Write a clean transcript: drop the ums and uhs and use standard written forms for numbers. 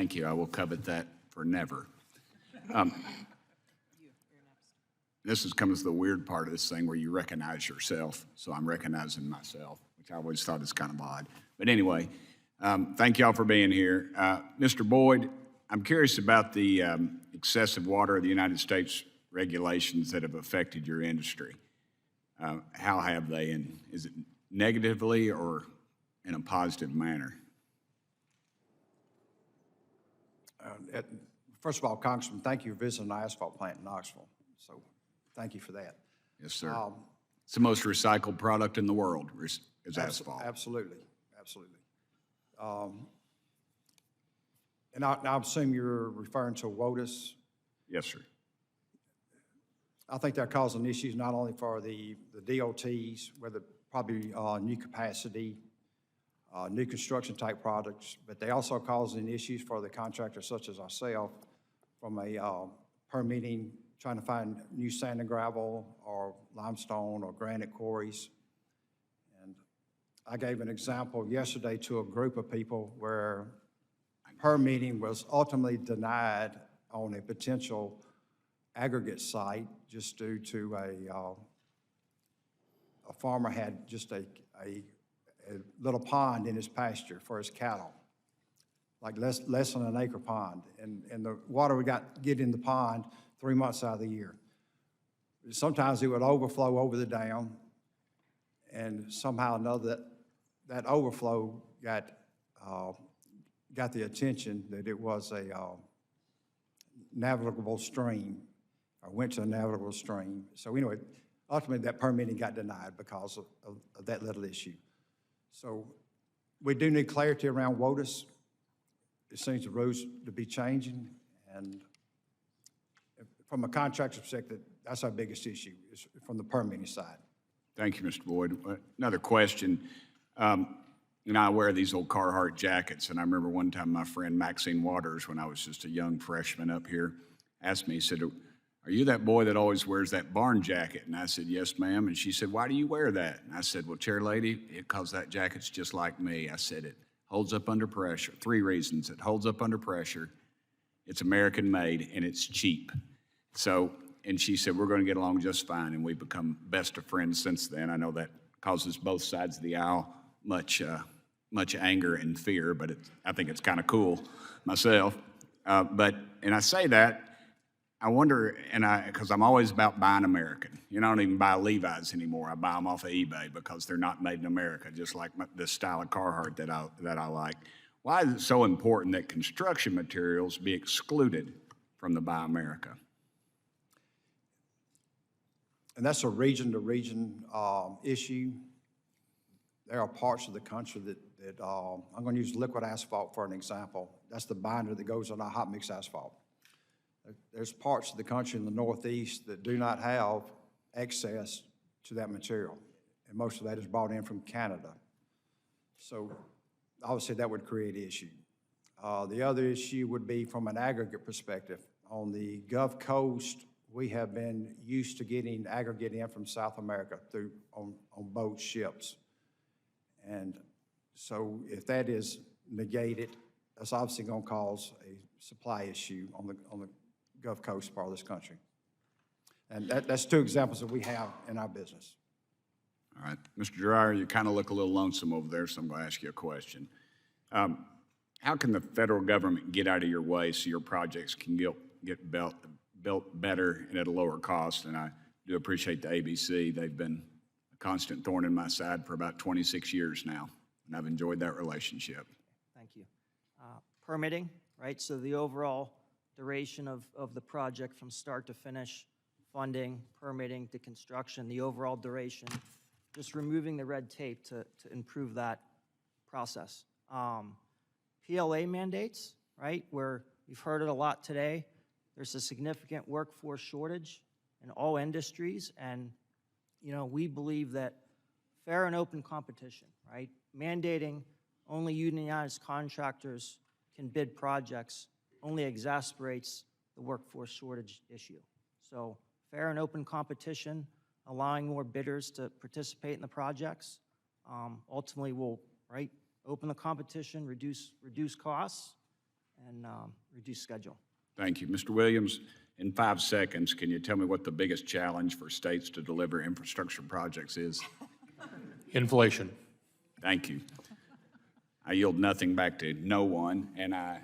Thank you. I will covet that for never. This comes to the weird part of this thing where you recognize yourself. So I'm recognizing myself, which I always thought is kind of odd. But anyway, thank you all for being here. Mr. Boyd, I'm curious about the excessive water of the United States regulations that have affected your industry. How have they, and is it negatively or in a positive manner? First of all, Congressman, thank you for visiting the asphalt plant in Knoxville. So thank you for that. Yes, sir. It's the most recycled product in the world, is asphalt. Absolutely, absolutely. And I assume you're referring to WOTUS? Yes, sir. I think they're causing issues not only for the DOTs, whether probably new capacity, new construction type products, but they also causing issues for the contractors such as ourselves from a permitting, trying to find new sand and gravel or limestone or granite quarries. And I gave an example yesterday to a group of people where permitting was ultimately denied on a potential aggregate site just due to a farmer had just a little pond in his pasture for his cattle, like less than an acre pond, and the water would get in the pond 3 months out of the year. Sometimes it would overflow over the dam, and somehow or another that overflow got the attention that it was a navigable stream, or went to a navigable stream. So anyway, ultimately that permitting got denied because of that little issue. So we do need clarity around WOTUS. It seems the rules to be changing, and from a contractor's perspective, that's our biggest issue, is from the permitting side. Thank you, Mr. Boyd. Another question. You know, I wear these old Carhartt jackets, and I remember one time my friend Maxine Waters, when I was just a young freshman up here, asked me, he said, "Are you that boy that always wears that barn jacket?" And I said, "Yes, ma'am." And she said, "Why do you wear that?" And I said, "Well, chair lady, because that jacket's just like me." I said, "It holds up under pressure." 3 reasons. It holds up under pressure, it's American made, and it's cheap. So, and she said, "We're going to get along just fine," and we've become best of friends since then. I know that causes both sides of the aisle much anger and fear, but I think it's kind of cool myself. And I say that, I wonder, because I'm always about buying American. You know, I don't even buy Levi's anymore. I buy them off of eBay because they're not made in America, just like this style of Carhartt that I like. Why is it so important that construction materials be excluded from the Buy America? And that's a region-to-region issue. There are parts of the country that I'm going to use liquid asphalt for an example. That's the binder that goes on our hot mix asphalt. There's parts of the country in the Northeast that do not have access to that material, and most of that is brought in from Canada. So obviously that would create an issue. The other issue would be from an aggregate perspective. On the Gulf Coast, we have been used to getting aggregate in from South America on boat ships. And so if that is negated, that's obviously going to cause a supply issue on the Gulf Coast part of this country. And that's 2 examples that we have in our business. All right. Mr. Dreyer, you kind of look a little lonesome over there, so I'm going to ask you a question. How can the federal government get out of your way so your projects can get built better and at a lower cost? And I do appreciate the ABC. They've been a constant thorn in my side for about 26 years now, and I've enjoyed that relationship. Thank you. Permitting, right? So the overall duration of the project from start to finish, funding, permitting to construction, the overall duration, just removing the red tape to improve that process. PLA mandates, right, where we've heard it a lot today. There's a significant workforce shortage in all industries, and you know, we believe that fair and open competition, right, mandating only unionized contractors can bid projects only exacerbates the workforce shortage issue. So fair and open competition, allowing more bidders to participate in the projects, ultimately will, right, open the competition, reduce costs, and reduce schedule. Thank you. Mr. Williams, in 5 seconds, can you tell me what the biggest challenge for states to deliver infrastructure projects is? Inflation. Thank you. I yield nothing back to no one, and I